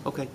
Okay.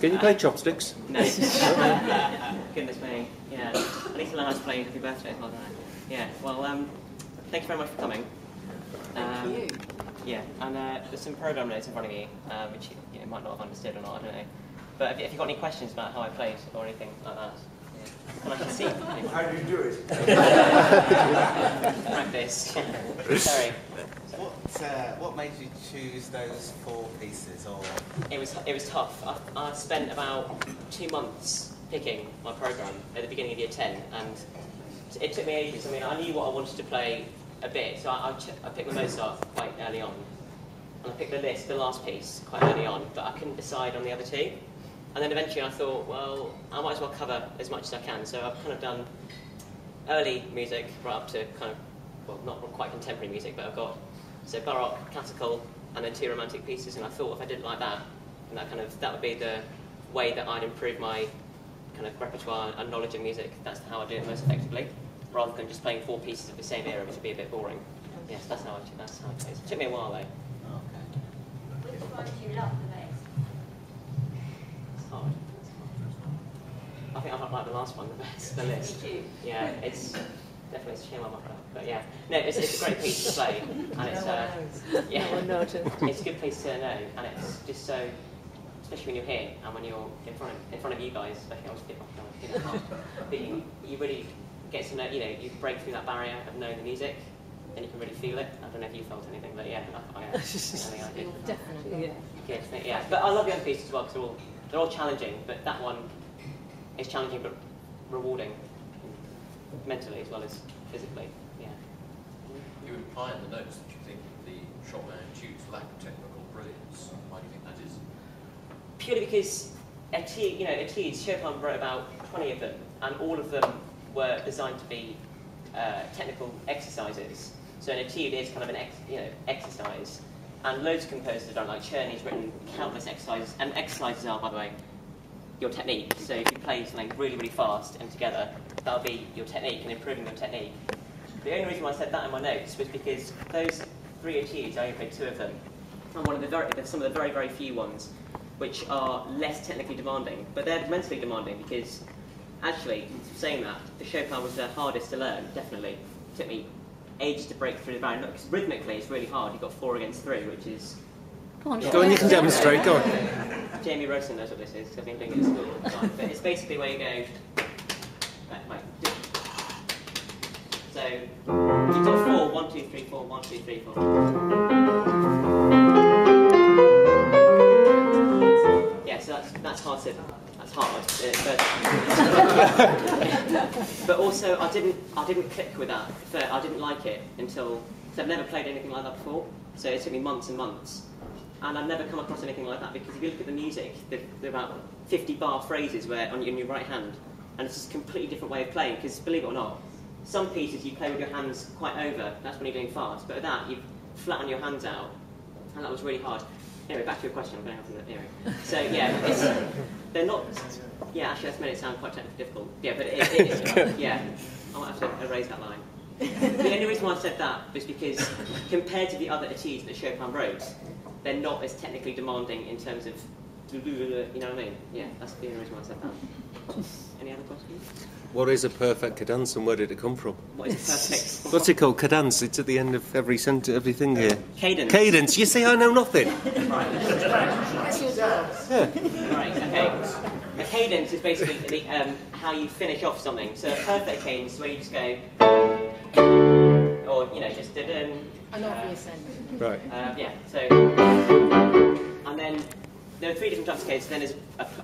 Can you play chopsticks? No. Goodness me. Yeah. I need to learn how to play Happy Birthday as well, don't I? Yeah. Well, thank you very much for coming. Thank you. Yeah, and there's some program notes in front of you, which you might not have understood or not, I don't know. But if you've got any questions about how I played or anything like that, yeah. And I can see. How do you do it? Practice. Sorry. What made you choose those 4 pieces? Or It was tough. I spent about 2 months picking my program at the beginning of year 10, and it took me ages. I mean, I knew what I wanted to play a bit, so I picked the Mozart quite early on, and I picked the last piece, quite early on, but I couldn't decide on the other 2. And then eventually I thought, well, I might as well cover as much as I can. So I've kind of done early music right up to kind of, well, not quite contemporary music, but I've got baroque, classical, and then 2 romantic pieces. And I thought if I did it like that, and that would be the way that I'd improve my kind of repertoire and knowledge of music. That's how I do it most effectively, rather than just playing 4 pieces of the same era, which would be a bit boring. Yes, that's how it plays. It took me a while though. Okay. Which one do you love the most? It's hard. I think I like the last one the best, the list. Me too. Yeah, it's definitely a shame I'm up for that. But yeah, no, it's a great piece to play, and it's yeah, no one noticed. It's a good piece to know, and it's just so, especially when you're here and when you're in front of you guys, especially I was but you really get to know, you break through that barrier of knowing the music, and you can really feel it. I don't know if you felt anything, but yeah, I think I did. Definitely, yeah. Yeah, but I love the other pieces as well because they're all challenging, but that one is challenging but rewarding mentally as well as physically. Yeah. You imply in the notes that you think the Chopin etudes lack technical brilliance. Why do you think that is? Purely because etudes, Chopin wrote about 20 of them, and all of them were designed to be technical exercises. So an etude is kind of an exercise, and loads of composers have done, like Czerny's written countless exercises, and exercises are, by the way, your technique. So if you play something really, really fast and together, that'll be your technique and improving your technique. The only reason why I said that in my notes was because those 3 etudes, I only played 2 of them, and some of the very, very few ones which are less technically demanding, but they're mentally demanding because, actually, saying that, the Chopin was the hardest to learn, definitely. It took me ages to break through the barrier, because rhythmically it's really hard. You've got 4 against 3, which is... Go on, you can demonstrate, go on. Jamie Rosen knows what this is, because I've been doing it at school all the time. But it's basically where you go... Right. So, you've got 4, 1, 2, 3, 4, 1, 2, 3, 4. Yeah, so that's hard to... That's hard. But also, I didn't click with that. I didn't like it until... So I've never played anything like that before. So it took me months and months. And I've never come across anything like that, because if you look at the music, there are about 50 bar phrases where on your right hand, and it's just a completely different way of playing, because believe it or not, some pieces you play with your hands quite over, that's when you're doing fast, but with that, you flatten your hands out, and that was really hard. Anyway, back to your question, I'm going to have to anyway. So yeah, they're not, yeah, actually that's made it sound quite technically difficult. Yeah, but it is, yeah, I might have to erase that line. The only reason why I said that was because compared to the other etudes that Chopin wrote, they're not as technically demanding in terms of, you know what I mean? Yeah, that's the only reason why I said that. Any other questions? What is a perfect cadence and where did it come from? What is perfect? What's it called? Cadence. It's at the end of every sentence, everything here. Cadence. Cadence. You see, I know nothing. Right. That's your job. Yeah. Right, okay. A cadence is basically how you finish off something. So a perfect cadence is where you just go, or, just did An obvious end. Right. Yeah, so, and then there are 3 different types of cadence. Then there's,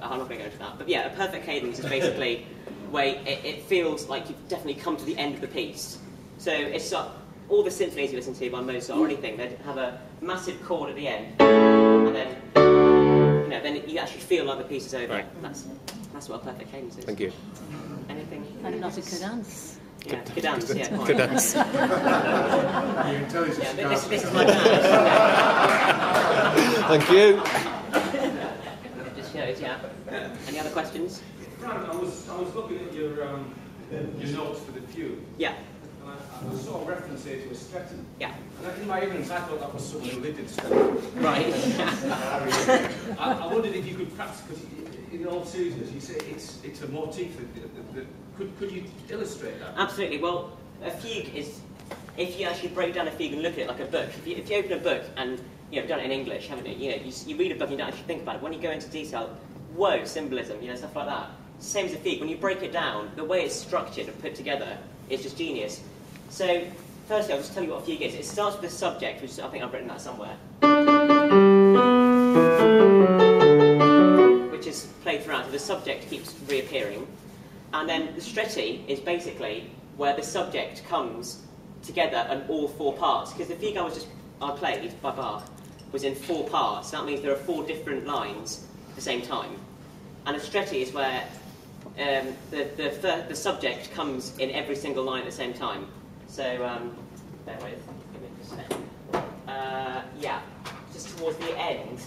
I'm not going to go into that, but yeah, a perfect cadence is basically where it feels like you've definitely come to the end of the piece. So it's all the symphonies you listen to by Mozart or anything, they have a massive chord at the end, and then then you actually feel like the piece is over. Right. That's what a perfect cadence is. Thank you. Anything? And not a cadence. Yeah, cadence. Yeah, quite. Cadence. Your intelligence Yeah, this is my dad. Thank you. Just shows, yeah. Any other questions? Frank, I was looking at your notes for the fugue. Yeah. And I saw a reference here to a Stretton. Yeah. And in my ignorance, I thought that was someone who lived in Stretton. Right. I wondered if you could perhaps, because in all seriousness, you say it's a motif. Could you illustrate that? Absolutely. Well, a fugue is, if you actually break down a fugue and look at it like a book, if you open a book and you've done it in English, haven't you? You read a book and you don't actually think about it. When you go into detail, whoa, symbolism, stuff like that. Same as a fugue. When you break it down, the way it's structured and put together is just genius. So, firstly, I'll just tell you what a fugue is. It starts with a subject, which I think I've written that somewhere, which is played throughout, so the subject keeps reappearing. And then the stretti is basically where the subject comes together in all four parts. Because the fugue I played by Bach was in 4 parts. That means there are 4 different lines at the same time. And a stretti is where the subject comes in every single line at the same time. So, bear with, give me a second. Yeah, just towards the end.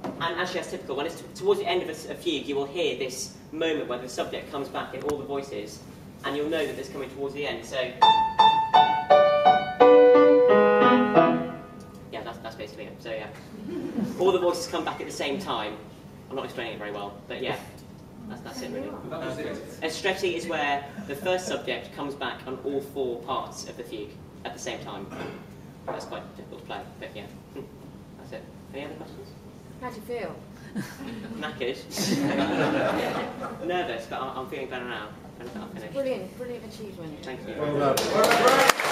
And actually that's typical. When it's towards the end of a fugue, you will hear this moment where the subject comes back in all the voices, and you'll know that it's coming towards the end. So, yeah, that's basically it. So yeah, all the voices come back at the same time. I'm not explaining it very well, but yeah, that's it really. That was it. A stretti is where the first subject comes back on all 4 parts of the fugue at the same time. That's quite difficult to play, but yeah, that's it. Any other questions? How do you feel? Knackered. Nervous, but I'm feeling better now. Brilliant, brilliant achievement. Thank you. Well done.